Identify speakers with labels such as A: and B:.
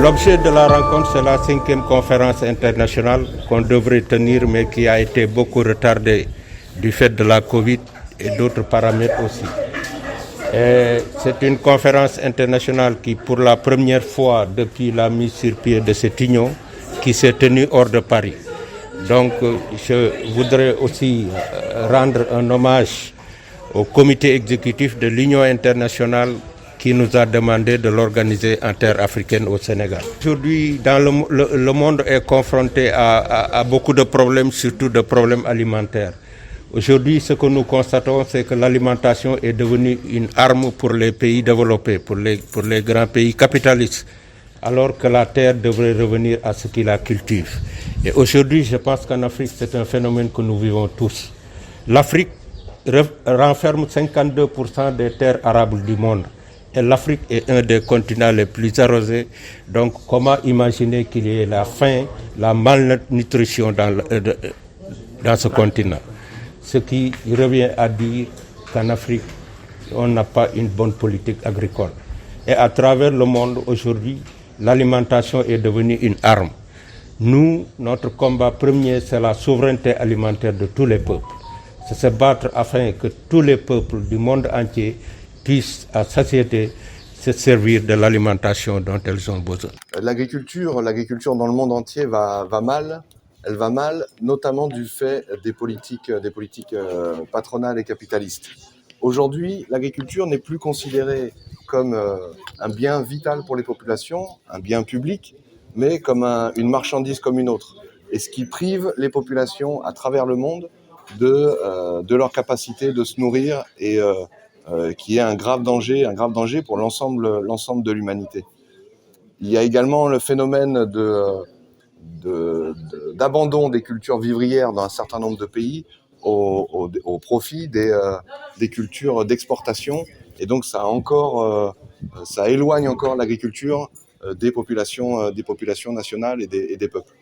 A: L'objet de la rencontre, c'est la 5e conférence internationale qu'on devrait tenir, mais qui a été beaucoup retardée du fait de la Covid et d'autres paramètres aussi. C'est une conférence internationale qui, pour la première fois depuis la mise sur pied de cette union, qui s'est tenue hors de Paris. Donc, je voudrais aussi rendre un hommage au comité exécutif de l'Union internationale qui nous a demandé de l'organiser en terre africaine au Sénégal. Aujourd'hui, le monde est confronté à beaucoup de problèmes, surtout de problèmes alimentaires. Aujourd'hui, ce que nous constatons, c'est que l'alimentation est devenue une arme pour les pays développés, pour les grands pays capitalistes, alors que la terre devrait revenir à ce qui la cultive. Et aujourd'hui, je pense qu'en Afrique, c'est un phénomène que nous vivons tous. L'Afrique renferme 52% des terres arables du monde. Et l'Afrique est un des continents les plus arrosés. Donc, comment imaginer qu'il y ait la faim, la malnutrition dans ce continent? Ce qui revient à dire qu'en Afrique, on n'a pas une bonne politique agricole. Et à travers le monde, aujourd'hui, l'alimentation est devenue une arme. Nous, notre combat premier, c'est la souveraineté alimentaire de tous les peuples. C'est se battre afin que tous les peuples du monde entier puissent, à satiété, se servir de l'alimentation dont elles ont besoin.
B: L'agriculture dans le monde entier va mal. Elle va mal, notamment du fait des politiques patronales et capitalistes. Aujourd'hui, l'agriculture n'est plus considérée comme un bien vital pour les populations, un bien public, mais comme une marchandise comme une autre. Et ce qui prive les populations à travers le monde de leur capacité de se nourrir et qui est un grave danger pour l'ensemble de l'humanité. Il y a également le phénomène d'abandon des cultures vivrières dans un certain nombre de pays au profit des cultures d'exportation. Et donc ça éloigne encore l'agriculture des populations nationales et des peuples.